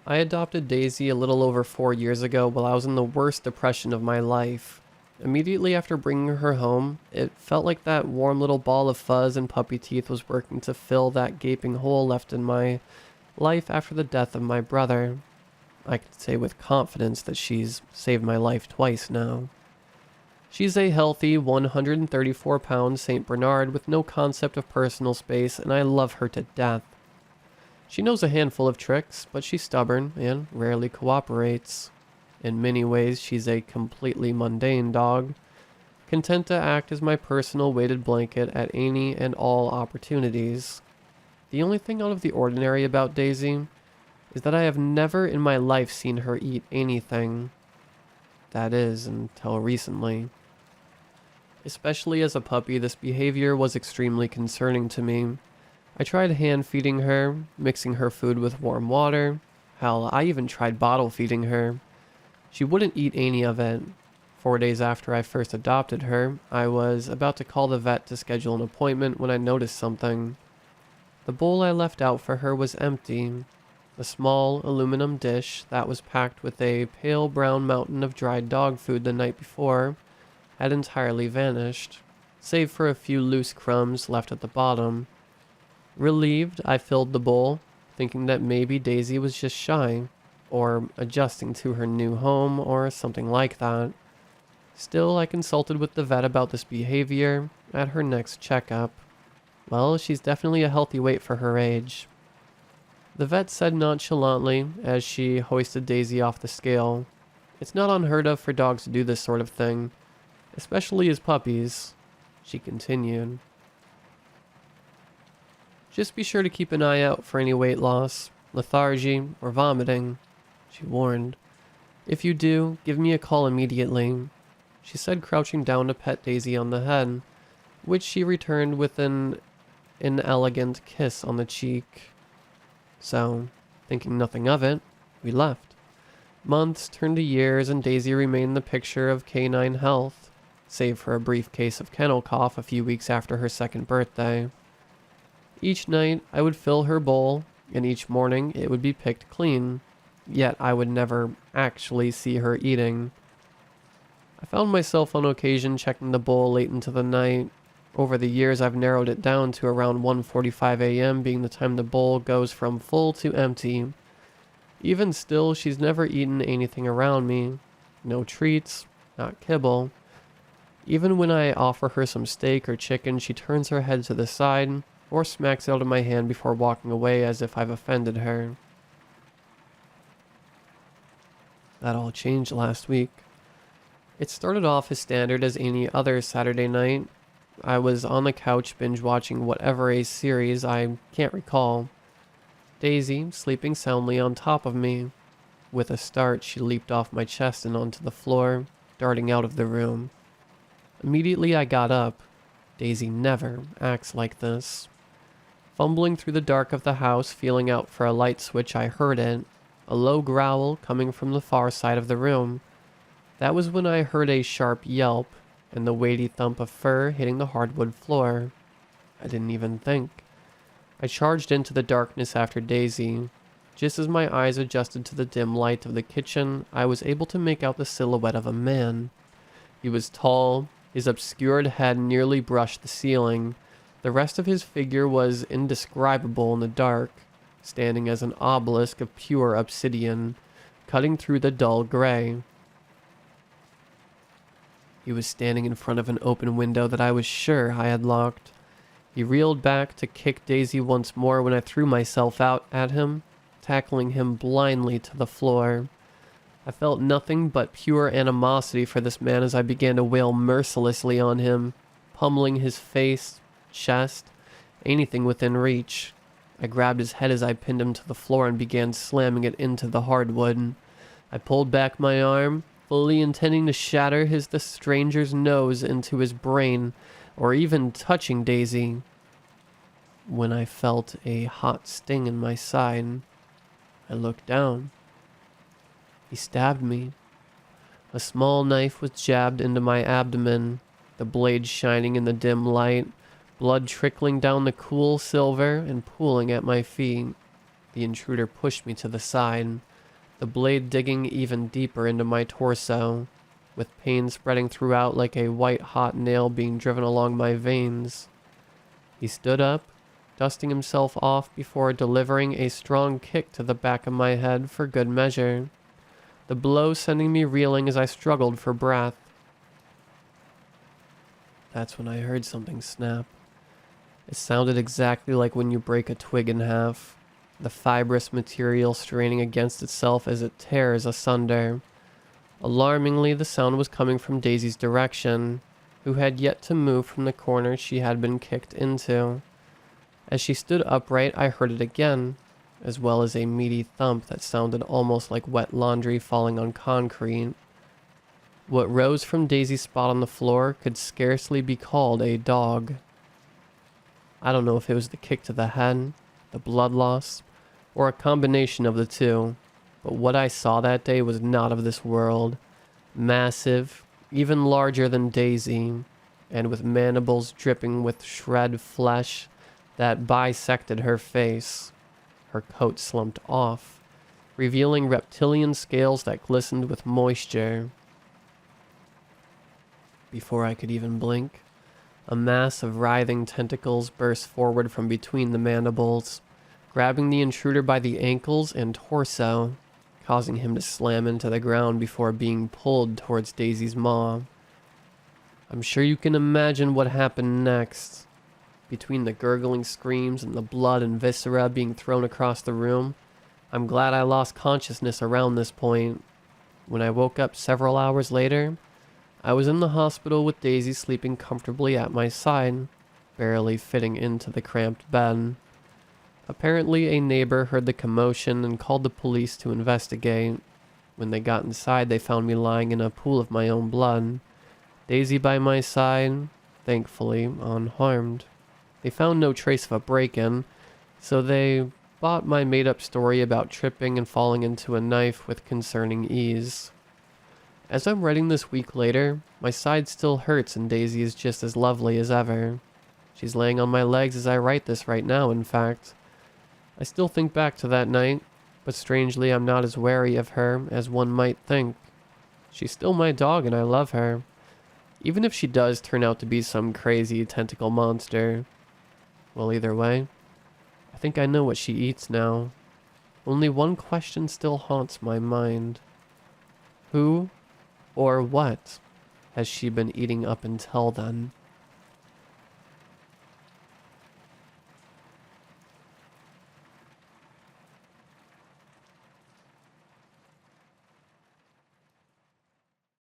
I adopted Daisy a little over 4 years ago while I was in the worst depression of my life. Immediately after bringing her home, it felt like that warm little ball of fuzz and puppy teeth was working to fill that gaping hole left in my life after the death of my brother. I can say with confidence that she's saved my life twice now. She's a healthy 134-pound St. Bernard with no concept of personal space, and I love her to death. She knows a handful of tricks, but she's stubborn and rarely cooperates. In many ways, she's a completely mundane dog, content to act as my personal weighted blanket at any and all opportunities. The only thing out of the ordinary about Daisy is that I have never in my life seen her eat anything. That is, until recently. Especially as a puppy, this behavior was extremely concerning to me. I tried hand feeding her, mixing her food with warm water. Hell, I even tried bottle feeding her. She wouldn't eat any of it. 4 days after I first adopted her, I was about to call the vet to schedule an appointment when I noticed something. The bowl I left out for her was empty. The small aluminum dish that was packed with a pale brown mountain of dried dog food the night before had entirely vanished, save for a few loose crumbs left at the bottom. Relieved, I filled the bowl, thinking that maybe Daisy was just shy, or adjusting to her new home, or something like that. Still, I consulted with the vet about this behavior at her next checkup. Well, she's definitely a healthy weight for her age. The vet said nonchalantly as she hoisted Daisy off the scale. It's not unheard of for dogs to do this sort of thing, especially as puppies, she continued. Just be sure to keep an eye out for any weight loss, lethargy, or vomiting, she warned. If you do, give me a call immediately, she said, crouching down to pet Daisy on the head, which she returned with an inelegant kiss on the cheek. So, thinking nothing of it, we left. Months turned to years and Daisy remained the picture of canine health, save for a brief case of kennel cough a few weeks after her second birthday. Each night I would fill her bowl, and each morning it would be picked clean, yet I would never actually see her eating. I found myself on occasion checking the bowl late into the night. Over the years I've narrowed it down to around 1:45 a.m. being the time the bowl goes from full to empty. Even still, she's never eaten anything around me. No treats, not kibble. Even when I offer her some steak or chicken, she turns her head to the side or smacks it out of my hand before walking away as if I've offended her. That all changed last week. It started off as standard as any other Saturday night. I was on the couch binge watching whatever a series I can't recall. Daisy sleeping soundly on top of me. With a start, she leaped off my chest and onto the floor, darting out of the room. Immediately I got up. Daisy never acts like this. Fumbling through the dark of the house, feeling out for a light switch, I heard it. A low growl coming from the far side of the room. That was when I heard a sharp yelp and the weighty thump of fur hitting the hardwood floor. I didn't even think. I charged into the darkness after Daisy. Just as my eyes adjusted to the dim light of the kitchen, I was able to make out the silhouette of a man. He was tall, his obscured head nearly brushed the ceiling. The rest of his figure was indescribable in the dark, standing as an obelisk of pure obsidian, cutting through the dull gray. He was standing in front of an open window that I was sure I had locked. He reeled back to kick Daisy once more when I threw myself out at him, tackling him blindly to the floor. I felt nothing but pure animosity for this man as I began to wail mercilessly on him, pummeling his face, chest, anything within reach. I grabbed his head as I pinned him to the floor and began slamming it into the hardwood. I pulled back my arm, fully intending to shatter the stranger's nose into his brain, or even touching Daisy, when I felt a hot sting in my side. I looked down. He stabbed me. A small knife was jabbed into my abdomen, the blade shining in the dim light, blood trickling down the cool silver and pooling at my feet. The intruder pushed me to the side. the blade digging even deeper into my torso, with pain spreading throughout like a white-hot nail being driven along my veins. He stood up, dusting himself off before delivering a strong kick to the back of my head for good measure, the blow sending me reeling as I struggled for breath. That's when I heard something snap. It sounded exactly like when you break a twig in half, the fibrous material straining against itself as it tears asunder. Alarmingly, the sound was coming from Daisy's direction, who had yet to move from the corner she had been kicked into. As she stood upright, I heard it again, as well as a meaty thump that sounded almost like wet laundry falling on concrete. What rose from Daisy's spot on the floor could scarcely be called a dog. I don't know if it was the kick to the head, the blood loss, or a combination of the two, but what I saw that day was not of this world. Massive, even larger than Daisy, and with mandibles dripping with shred flesh that bisected her face. Her coat slumped off, revealing reptilian scales that glistened with moisture. Before I could even blink, a mass of writhing tentacles burst forward from between the mandibles, grabbing the intruder by the ankles and torso, causing him to slam into the ground before being pulled towards Daisy's maw. I'm sure you can imagine what happened next. Between the gurgling screams and the blood and viscera being thrown across the room, I'm glad I lost consciousness around this point. When I woke up several hours later, I was in the hospital with Daisy sleeping comfortably at my side, barely fitting into the cramped bed. Apparently, a neighbor heard the commotion and called the police to investigate. When they got inside, they found me lying in a pool of my own blood, Daisy by my side, thankfully unharmed. They found no trace of a break-in, so they bought my made-up story about tripping and falling into a knife with concerning ease. As I'm writing this week later, my side still hurts and Daisy is just as lovely as ever. She's laying on my legs as I write this right now, in fact. I still think back to that night, but strangely I'm not as wary of her as one might think. She's still my dog and I love her, even if she does turn out to be some crazy tentacle monster. Well, either way, I think I know what she eats now. Only one question still haunts my mind. Who or what has she been eating up until then?